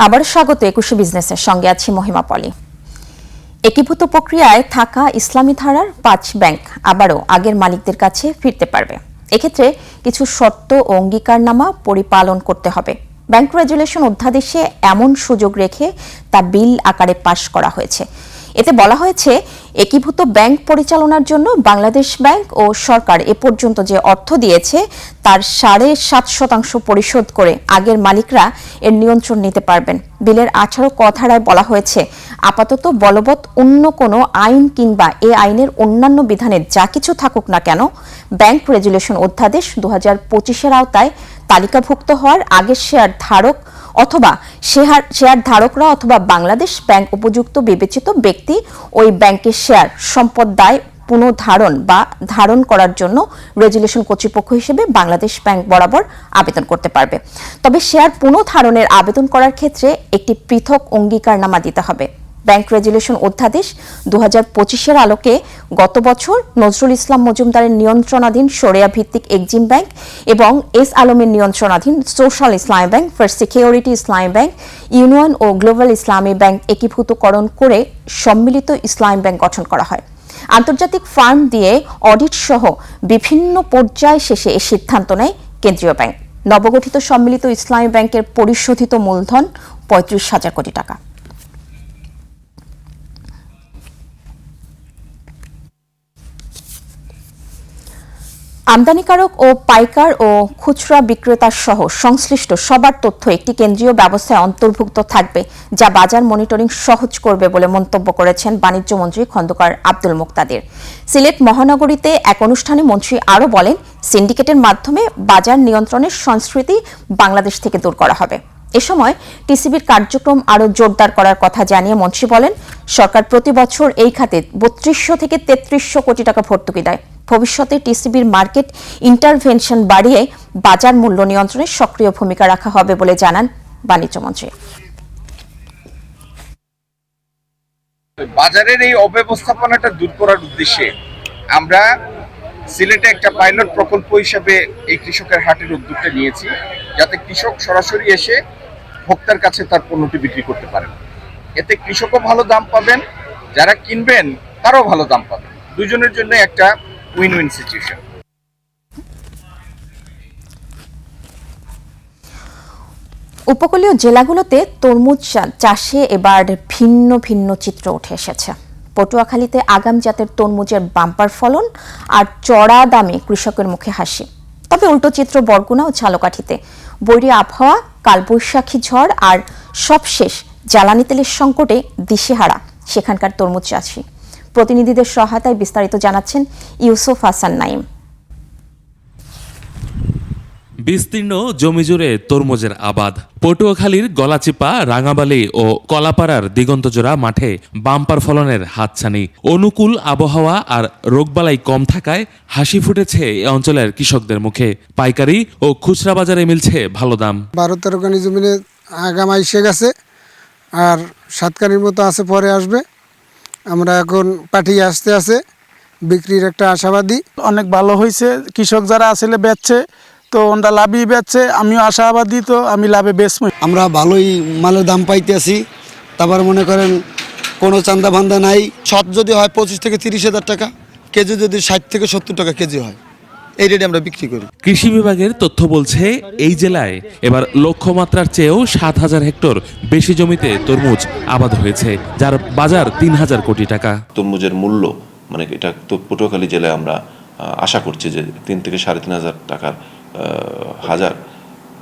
আবার স্বাগত ২১ বিজনেসের সঙ্গে আছি মহিমা পলি। একীভূত প্রক্রিয়ায় থাকা ইসলামী ধারার ৫ ব্যাংক আবারও আগের মালিকদের কাছে ফিরতে পারবে। এক্ষেত্রে কিছু শর্ত ও অঙ্গীকারনামা পরিপালন করতে হবে। ব্যাংক রেগুলেশন অধ্যাদেশে এমন সুযোগ রেখে তা বিল আকারে পাশ করা হয়েছে। এতে বলা হয়েছে, একীভূত ব্যাংক পরিচালনার জন্য বাংলাদেশ ব্যাংক ও সরকার এ পর্যন্ত যে অর্থ দিয়েছে তার ৭.৫% পরিশোধ করে আগের মালিকরা এর নিয়ন্ত্রণ নিতে পারবেন। বিলের ১৮ ক ধারায় বলা হয়েছে, আপাতত বলবৎ অন্য কোনো আইন কিংবা এ আইনের অন্যান্য বিধানে যা কিছু থাকুক না কেন, ব্যাংক রেগুলেশন অধ্যাদেশ ২০২৫-এর আওতায় তালিকাভুক্ত হওয়ার আগের শেয়ার ধারক অথবা শেয়ার ধারকরা অথবা বাংলাদেশ ব্যাংক উপযুক্ত বিবেচিত ব্যক্তি ওই ব্যাংকের শেয়ার সম্পদ দায় পুনঃধারণ বা ধারণ করার জন্য রেগুলেশন কর্তৃপক্ষ হিসেবে বাংলাদেশ ব্যাংক বরাবর আবেদন করতে পারবে। তবে শেয়ার পুনঃধারণের আবেদন করার ক্ষেত্রে একটি পৃথক অঙ্গীকারনামা দিতে হবে। ব্যাংক রেগুলেশন অধ্যাদেশ ২০২৫-এর আলোকে গত বছর নজরুল ইসলাম মজুমদারের নিয়ন্ত্রণাধীন শরিয়া ভিত্তিক এক্সিম ব্যাংক এবং এস আলমের নিয়ন্ত্রণাধীন সোশ্যাল ইসলামী ব্যাংক, ফার্স্ট সিকিউরিটি ইসলামী ব্যাংক, ইউনিয়ন ও গ্লোবাল ইসলামী ব্যাংক একীভূতকরণ করে সম্মিলিত ইসলামী ব্যাংক গঠন করা হয়। আন্তর্জাতিক ফার্ম দিয়ে অডিট সহ বিভিন্ন পর্যায় শেষে এ সিদ্ধান্ত নেয় কেন্দ্রীয় ব্যাংক। নবগঠিত সম্মিলিত ইসলামী ব্যাংকের পরিশোধিত মূলধন ৩৫,০০০ কোটি টাকা। আমদানিকারক ও পাইকার ও খুচরা বিক্রেতা সহ সংশ্লিষ্ট সবার তথ্য একটি কেন্দ্রীয় ব্যবস্থায় অন্তর্ভুক্ত থাকবে, যা বাজার মনিটরিং সহজ করবে বলে মন্তব্য করেছেন বাণিজ্য মন্ত্রী খন্দকার আব্দুল মুকতাদির। সিলেট মহানগরীতে এক অনুষ্ঠানে মন্ত্রী আরও বলেন, সিন্ডিকেটের মাধ্যমে বাজার নিয়ন্ত্রণের সংস্কৃতি বাংলাদেশ থেকে দূর করা হবে। এ সময় টিসিবির কার্যক্রম আরও জোরদার করার কথা জানিয়ে মন্ত্রী বলেন, সরকার প্রতি বছর এই খাতে ৩২০০ থেকে ৩৩০০ কোটি টাকা ভর্তুকি দেয়। ভবিষ্যতে টিসিবির মার্কেট ইন্টারভেনশন বাড়িয়ে বাজার মূল্য নিয়ন্ত্রণে সক্রিয় ভূমিকা রাখা হবে বলে জানান বাণিজ্যমন্ত্রী। বাজারের এই অব্যবস্থাপনাটা দূর করার উদ্দেশ্যে আমরা সিলেটে একটা পাইলট প্রকল্প হিসেবে এই কৃষকের হাটের উদ্যোগটা নিয়েছি, যাতে কৃষক সরাসরি এসে ভোক্তার কাছে তার পণ্যটি বিক্রি করতে পারেন। এতে কৃষকও ভালো দাম পাবেন, যারা কিনবেন তারাও ভালো দাম পাবেন। দুজনের জন্য একটা উইন উইন সিচুয়েশন। উপকূলীয় জেলাগুলোতে তরমুজ চাষে এবার ভিন্ন ভিন্ন চিত্র উঠে এসেছে। পটুয়াখালীতে আগাম জাতের তরমুজের বাম্পার ফলন আর চড়া দামে কৃষকের মুখে হাসি। তবে উল্টো চিত্র বরগুনা ও ঝালকাঠিতে। বৈরী আবহাওয়া, কালবৈশাখী ঝড় আর সবশেষ জ্বালানি তেলের সংকটে দিশেহারা সেখানকার তরমুজ চাষি। প্রতিনিধিদের সহায়তায় বিস্তারিত জানাচ্ছেন ইউসুফ হাসান নাইম। বিস্তীর্ণ জমি জুড়ে তরমুজের আবাদ। পটুয়াখালীর গলাচিপা, রাঙাবালি ও কলাপাড়ার দিগন্তজোড়া মাঠে বাম্পার ফলনের হাতছানি। অনুকূল আবহাওয়া আর রোগবালাই কম থাকায় হাসি ফুটেছে এই অঞ্চলের কৃষকদের মুখে। পাইকারি ও খুচরা বাজারে মিলছে ভালো দাম। ১২-১৩ কানি জমিনে আগাম আইসে গেছে, আর ৭ কানির মতো আছে, পরে আসবে। আমরা এখন পাঠিয়ে আসতে আছে, বিক্রির একটা আশাবাদী। অনেক ভালো হয়েছে, কৃষক যারা আসলে বেচছে তো ওরা লাভই বেচছে, আমিও আশাবাদী, তো আমি লাভে বেচবো। আমরা ভালোই মালের দাম পাইতেছি। তারপর মনে করেন কোনো চান্দা ভান্দা নাই। সৎ যদি হয় ২৫ থেকে ৩০,০০০ টাকা কেজি, যদি ৬০ থেকে ৭০ টাকা কেজি হয়, এই রেটে আমরা বিক্রি করি। কৃষি বিভাগের তথ্য বলছে, এই জেলায় এবার লক্ষ্যমাত্রার চেয়েও ৭,০০০ হেক্টর বেশি জমিতে তরমুজ আবাদ হয়েছে, যার বাজার ৩,০০০ কোটি টাকা। তরমুজের মূল্য মানে এটা তো পটুয়াখালী জেলায় আমরা আশা করছি যে ৩ থেকে ৩,৫০০ টাকার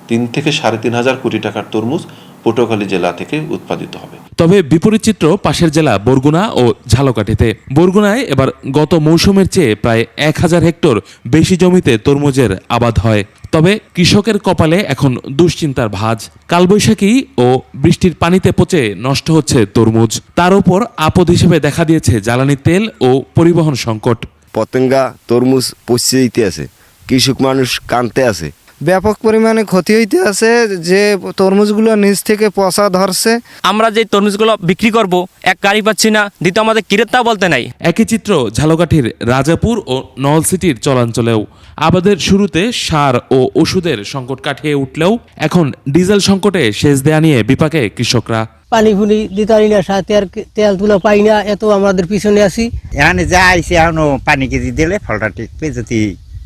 ৩ থেকে ৩,৫০০ কোটি টাকার তরমুজ পটুয়াখালী জেলা থেকে উৎপাদিত হবে। তবে বিপরীত চিত্র পাশের জেলা বরগুনা ও ঝালকাঠিতে। বরগুনায় এবার গত মৌসুমের চেয়ে প্রায় ১,০০০ হেক্টর বেশি জমিতে তরমুজের আবাদ হয়। তবে কৃষকের কপালে এখন দুশ্চিন্তার ভাঁজ। কালবৈশাখী ও বৃষ্টির পানিতে পচে নষ্ট হচ্ছে তরমুজ। তার উপর আপদ হিসেবে দেখা দিয়েছে জ্বালানি তেল ও পরিবহন সংকট। পতেঙ্গা তরমুজ পচে দিতে আছে, কৃষক মানুষ কানতে আছে। ব্যাপক পরিমাণে ক্ষতি হইতে আছে, যে তরমুজগুলো নিচ থেকে পচা ধরছে। আমরা যে তরমুজগুলো বিক্রি করব, এক গাড়ি পাচ্ছি না, দ্বিতীয় আমাদের ক্রেতা বলতে নাই। একই চিত্র ঝালকাঠির রাজাপুর ও নলসিটির চলাঞ্চলেও। আবাদের শুরুতে সার ও ওষুধের সংকট কাটিয়ে উঠলেও এখন ডিজেল সংকটে সেচ দেয়া নিয়ে বিপাকে কৃষকরা। পানি ফুনি দিতে পারি না, তেল তুলা পাই না, এত আমাদের পিছনে আছি। এখানে যা আইসে এখনো পানি কেজি দিলে ফলটা টিকবে যদি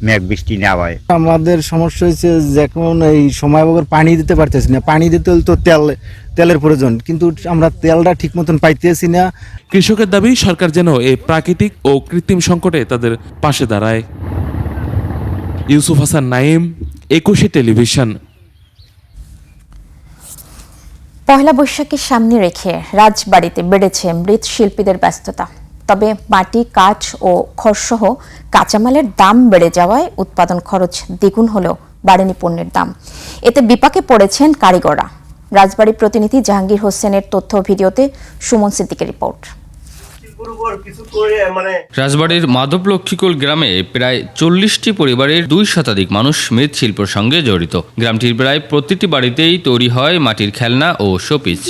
মেঘ বৃষ্টি না হয়। আমাদের সমস্যা হচ্ছে যখন এই সময় বগর পানি দিতে পারতেছি না, পানি দিতে হলে তো তেলের প্রয়োজন, কিন্তু আমরা তেলটা ঠিক মতন পাইতেছি না। কৃষকের দাবি সরকার যেন এই প্রাকৃতিক ও কৃত্রিম সংকটে তাদের পাশে দাঁড়ায়। ইউসুফ হাসান নাইম, 21 টেলিভিশন। পহেলা বৈশাখকে সামনে রেখে রাজবাড়িতে বেড়েছে মৃৎশিল্পীদের ব্যস্ততা। তবে মাটি, কাঠ ও খড়সহ কাঁচামালের দাম বেড়ে যাওয়ায় উৎপাদন খরচ দ্বিগুণ হলেও বাড়েনি পণ্যের দাম। এতে বিপাকে পড়েছেন কারিগররা। রাজবাড়ী প্রতিনিধি জাহাঙ্গীর হোসেনের তথ্য ভিডিওতে সুমন সিদ্দিকের রিপোর্ট। রাজবাড়ীর মাধব লক্ষ্মীকুল গ্রামে প্রায় 40টি পরিবারের 2 শতাধিক মানুষ মৃৎশিল্পের সঙ্গে জড়িত। গ্রামটির প্রায় প্রতিটি বাড়িতেই তৈরি হয় মাটির খেলনা ও শোপিস।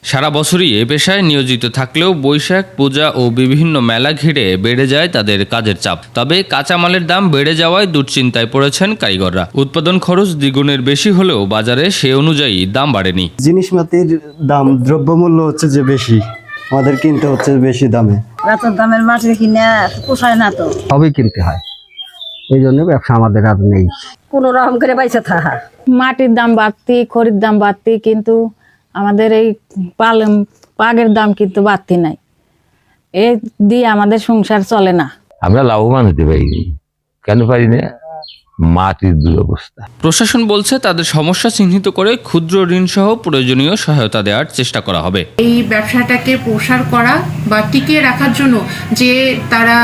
সারা বছরই এ পেশায় নিয়োজিত থাকলেও বৈশাখ, পূজা ও বিভিন্ন মেলা ঘিরে বেড়ে যায় তাদের কাজের চাপ। তবে কাঁচামালের দাম বেড়ে যাওয়ায় দুশ্চিন্তায় পড়েছেন কারিগররা। উৎপাদন খরচ দ্বিগুণের বেশি হলেও বাজারে সে অনুযায়ী দাম বাড়েনি। জিনিসপাতির দাম, দ্রব্যমূল্য হচ্ছে যে বেশি, আমাদের কিনতে হচ্ছে বেশি দামে। এত দামের মাটি কিনে পোষায় না, তো সবই কিনতে হয়, এই জন্য ব্যবসা আমাদের আর নেই। কোন রকম করে পয়সা থাকা। মাটির দাম বাড়তি, খড়ির দাম বাড়তি, কিন্তু আমাদের এই পাগের দাম কিন্তু বাড়তি নাই। এ দিয়ে আমাদের সংসার চলে না। আমরা লাভবান হতে পারিনি, কেন পারি না? মাটির দুরবস্থা। প্রশাসন বলছে তাদের সমস্যা চিহ্নিত করে ক্ষুদ্র ঋণ সহ প্রয়োজনীয় সহায়তা দেওয়ার চেষ্টা করা হবে। এই ব্যবসাটাকে প্রসার করা বা টিকিয়ে রাখার জন্য যে তারা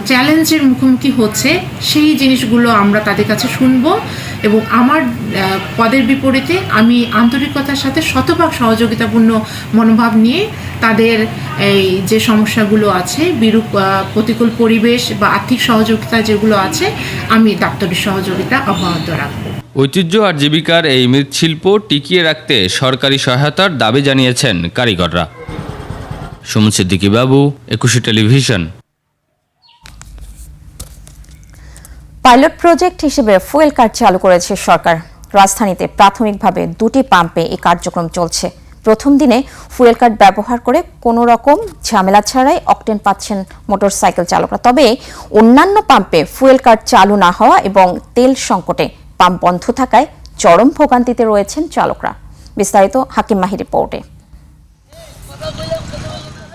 চ্যালেঞ্জের মুখোমুখি হচ্ছে, সেই জিনিসগুলো আমরা তাদের কাছে শুনবো এবং আমার পদের বিপরীতে আমি আন্তরিকতার সাথে শতভাগ সহযোগিতাপূর্ণ মনোভাব নিয়ে তাদের এই যে সমস্যাগুলো আছে, বিরূপ প্রতিকূল পরিবেশ বা আর্থিক সহযোগিতা যেগুলো আছে, আমি ডাক্তারি সহযোগিতা অব্যাহত রাখবো। ঐতিহ্য আর জীবিকার এই মৃৎশিল্প টিকিয়ে রাখতে সরকারি সহায়তার দাবি জানিয়েছেন কারিগররা। সুমন সিদ্দিকী বাবু, 21 টেলিভিশন। পাইলট প্রজেক্ট হিসেবে ফুয়েল কার্ড চালু করেছে সরকার। রাজধানীতে প্রাথমিকভাবে 2টি পাম্পে এই কার্যক্রম চলছে। প্রথম দিনে ফুয়েল কার্ড ব্যবহার করে কোনো রকম ঝামেলা ছাড়াই অকটেন পাচ্ছেন মোটরসাইকেল চালকরা। তবে অন্যান্য পাম্পে ফুয়েল কার্ড চালু না হওয়া এবং তেল সংকটে পাম্প বন্ধ থাকায় চরম ভোগান্তিতে রয়েছেন চালকরা। বিস্তারিত হাকিম মাহির রিপোর্টে।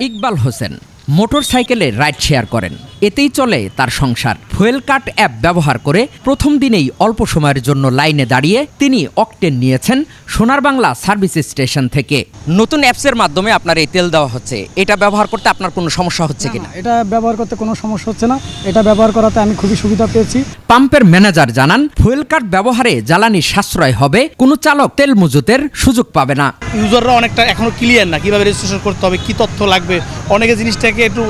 ইকবাল হোসেন মোটরসাইকেলে রাইড শেয়ার করেন, এতেই চলে তার সংসার। ফুয়েল কার্ড অ্যাপ ব্যবহার করে প্রথম দিনেই অল্প সময়ের জন্য লাইনে দাঁড়িয়ে তিনি অকটেন নিয়েছেন সোনার বাংলা সার্ভিস স্টেশন থেকে। নতুন অ্যাপসের মাধ্যমে আপনার এই তেল দেওয়া হচ্ছে, এটা ব্যবহার করতে আপনার কোনো সমস্যা হচ্ছে কিনা? এটা ব্যবহার করতে কোনো সমস্যা হচ্ছে না, এটা ব্যবহার করাতে আমি খুবই সুবিধা পেয়েছি। পাম্পের ম্যানেজার জানান, ফুয়েল কার্ড ব্যবহারে জ্বালানি সাশ্রয় হবে, কোনো চালক তেল মজুতের সুযোগ পাবে না। ইউজাররা অনেকটা এখনো ক্লিয়ার না কিভাবে রেজিস্ট্রেশন করতে হবে, কি তথ্য লাগবে, অনেকে জিনিসটাকে একটু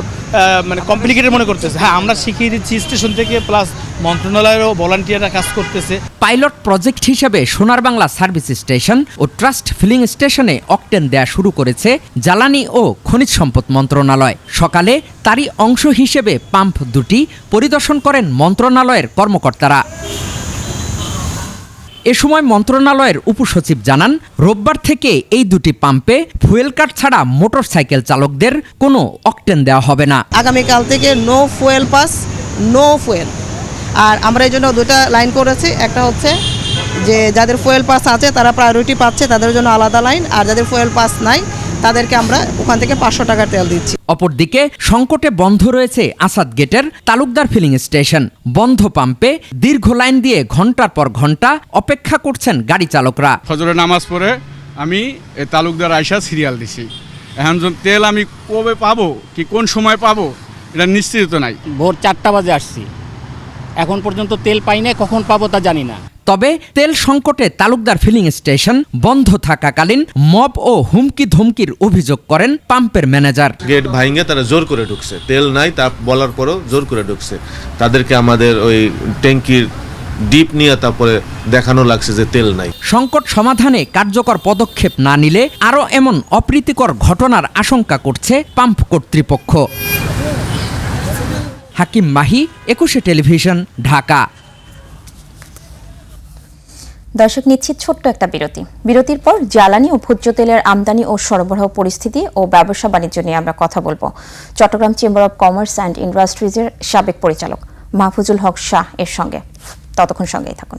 কমপ্লিকেটেড মনে করতেছে। হ্যাঁ, আমরা শিখিয়ে দিচ্ছি স্টেশন থেকে, প্লাস মন্ত্রণালয়েরও ভলান্টিয়াররা কাজ করতেছে। পাইলট প্রজেক্ট হিসেবে সোনার বাংলা সার্ভিস স্টেশন ও ট্রাস্ট ফিলিং স্টেশনে অকটেন দেয়া শুরু করেছে জ্বালানি ও খনিজ সম্পদ মন্ত্রণালয়। সকালে তারই অংশ হিসেবে পাম্প দুটি পরিদর্শন করেন মন্ত্রণালয়ের কর্মকর্তারা। এ সময় মন্ত্রণালয়ের উপসচিব জানান, রোববার থেকে এই দুটি পাম্পে ফুয়েল কার্ড ছাড়া মোটরসাইকেল চালকদের কোনো অকটেন দেওয়া হবে না। আগামীকাল থেকে no fuel pass, no fuel. আর আমরা এই জন্য 2টা লাইন করেছি। একটা হচ্ছে যে যাদের ফুয়েল পাস আছে তারা প্রায়োরিটি পাচ্ছে, তাদের জন্য আলাদা লাইন, আর যাদের ফুয়েল পাস নাই তাদেরকে আমরা ওখান থেকে 500 টাকার তেল দিচ্ছি। অপরদিকে সংকটে বন্ধ রয়েছে আসাদ গেটের তালুকদার ফিলিং স্টেশন। বন্ধ পাম্পে দীর্ঘ লাইন দিয়ে ঘন্টার পর ঘন্টা অপেক্ষা করছেন গাড়ি চালকরা। ফজরের নামাজ পড়ে আমি এই তালুকদার আয়সা সিরিয়াল দিছি। এখন তেল আমি কবে পাবো, কি কোন সময় পাবো, এটা নিশ্চিত নাই। ভোর 4টা বাজে আসছি, এখন পর্যন্ত তেল পাই না, কখন পাবো তা জানি না। তবে তেল সংকটে তালুকদার ফিলিং স্টেশন বন্ধ থাকাকালীন মব ও হুমকি ধমকির অভিযোগ করেন পাম্পের ম্যানেজার। গেট ভাঙে তারা জোর করে ঢুকছে, তেল নাই তা বলার পরও জোর করে ঢুকছে। তাদেরকে আমাদের ওই ট্যাঙ্কির ডিপ নিয়ে তারপরে দেখানো লাগছে যে তেল নাই। সংকট সমাধানে কার্যকর পদক্ষেপ না নিলে আরও এমন অপ্রীতিকর ঘটনার আশঙ্কা করছে পাম্প কর্তৃপক্ষ। হাকিম মাহি, 21 টেলিভিশন, ঢাকা। দর্শক, নিচ্ছি ছোট্ট একটা বিরতি। বিরতির পর জ্বালানি ও ভোজ্য তেলের আমদানি ও সরবরাহ পরিস্থিতি ও ব্যবসা বাণিজ্য নিয়ে আমরা কথা বলবো Chittagong chamber of commerce and ইন্ডাস্ট্রিজের সাবেক পরিচালক মাহফুজুল হক শাহ এর সঙ্গে। ততক্ষণ সঙ্গেই থাকুন।